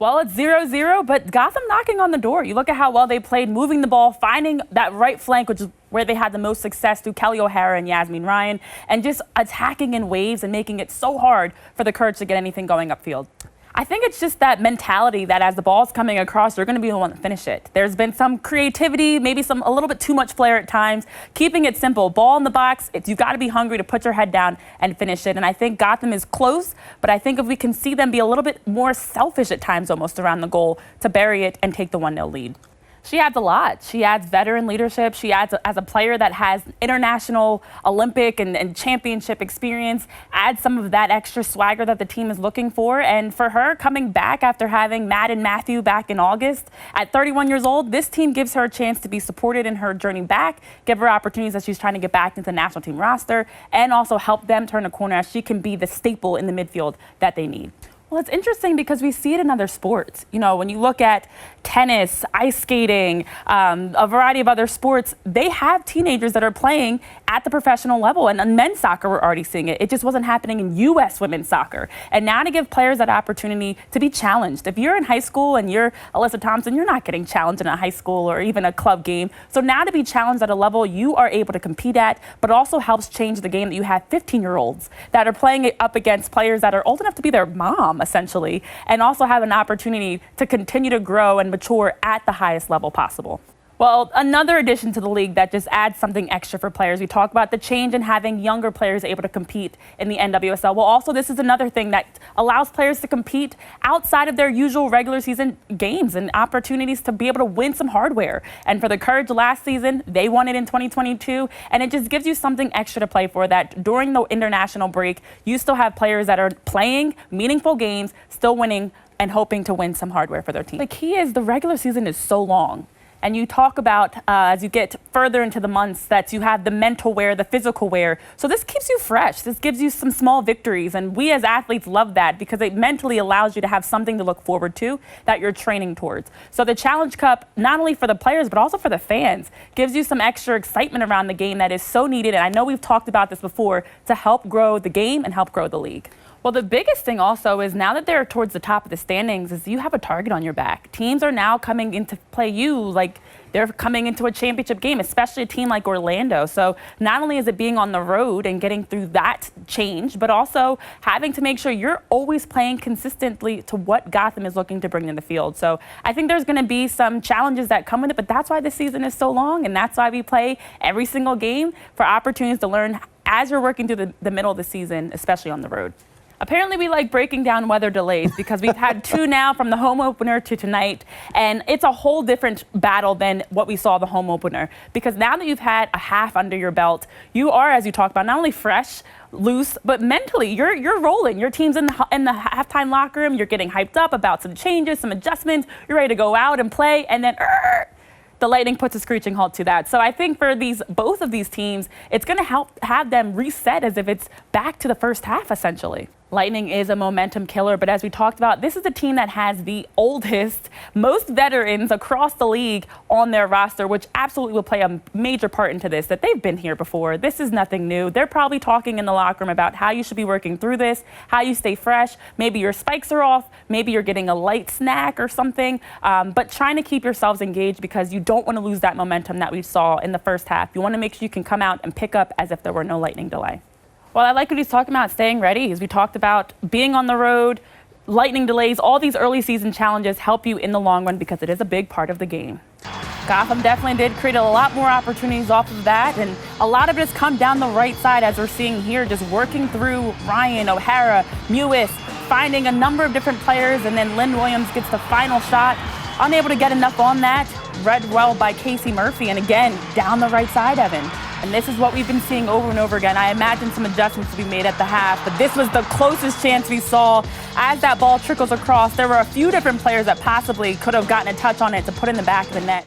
Well, it's 0-0, but Gotham knocking on the door. You look at how well they played, moving the ball, finding that right flank, which is where they had the most success through Kelly O'Hara and Yasmin Ryan, and just attacking in waves and making it so hard for the Courage to get anything going upfield. I think it's just that mentality that as the ball's coming across, you're going to be the one to finish it. There's been some creativity, maybe a little bit too much flair at times, keeping it simple. Ball in the box, you've got to be hungry to put your head down and finish it. And I think Gotham is close, but I think if we can see them be a little bit more selfish at times almost around the goal to bury it and take the 1-0 lead. She adds a lot. She adds veteran leadership. She adds, as a player that has international, Olympic, and championship experience, adds some of that extra swagger that the team is looking for. And for her, coming back after having Matt and Matthew back in August, at 31 years old, this team gives her a chance to be supported in her journey back, give her opportunities as she's trying to get back into the national team roster, and also help them turn a corner as she can be the staple in the midfield that they need. Well, it's interesting because we see it in other sports. You know, when you look at tennis, ice skating, a variety of other sports, they have teenagers that are playing at the professional level. And in men's soccer, we're already seeing it. It just wasn't happening in U.S. women's soccer. And now to give players that opportunity to be challenged. If you're in high school and you're Alyssa Thompson, you're not getting challenged in a high school or even a club game. So now to be challenged at a level you are able to compete at, but also helps change the game that you have 15-year-olds that are playing it up against players that are old enough to be their mom, essentially, and also have an opportunity to continue to grow and mature at the highest level possible. Well, another addition to the league that just adds something extra for players. We talk about the change in having younger players able to compete in the NWSL. Well, also, this is another thing that allows players to compete outside of their usual regular season games and opportunities to be able to win some hardware. And for the Courage last season, they won it in 2022. And it just gives you something extra to play for, that during the international break, you still have players that are playing meaningful games, still winning and hoping to win some hardware for their team. The key is the regular season is so long. And you talk about, as you get further into the months, that you have the mental wear, the physical wear. So this keeps you fresh. This gives you some small victories. And we as athletes love that because it mentally allows you to have something to look forward to that you're training towards. So the Challenge Cup, not only for the players, but also for the fans, gives you some extra excitement around the game that is so needed. And I know we've talked about this before, to help grow the game and help grow the league. Well, the biggest thing also is now that they're towards the top of the standings is you have a target on your back. Teams are now coming in to play you like they're coming into a championship game, especially a team like Orlando. So not only is it being on the road and getting through that change, but also having to make sure you're always playing consistently to what Gotham is looking to bring in the field. So I think there's going to be some challenges that come with it, but that's why this season is so long, and that's why we play every single game for opportunities to learn as you're working through the middle of the season, especially on the road. Apparently, we like breaking down weather delays because we've had two now from the home opener to tonight, and it's a whole different battle than what we saw the home opener. Because now that you've had a half under your belt, you are, as you talked about, not only fresh, loose, but mentally, you're rolling. Your team's in the halftime locker room. You're getting hyped up about some changes, some adjustments. You're ready to go out and play, and then the Lightning puts a screeching halt to that. So I think for both of these teams, it's going to help have them reset as if it's back to the first half, essentially. Lightning is a momentum killer, but as we talked about, this is a team that has the oldest, most veterans across the league on their roster, which absolutely will play a major part into this, that they've been here before. This is nothing new. They're probably talking in the locker room about how you should be working through this, how you stay fresh. Maybe your spikes are off. Maybe you're getting a light snack or something, but trying to keep yourselves engaged because you don't want to lose that momentum that we saw in the first half. You want to make sure you can come out and pick up as if there were no Lightning delay. Well, I like what he's talking about, staying ready. As we talked about being on the road, lightning delays, all these early season challenges help you in the long run because it is a big part of the game. Gotham definitely did create a lot more opportunities off of that, and a lot of it has come down the right side as we're seeing here, just working through Ryan, O'Hara, Mewis, finding a number of different players, and then Lynn Williams gets the final shot. Unable to get enough on that, read well by Casey Murphy, and again, down the right side, Evan. And this is what we've been seeing over and over again. I imagine some adjustments to be made at the half, but this was the closest chance we saw. As that ball trickles across, there were a few different players that possibly could have gotten a touch on it to put in the back of the net.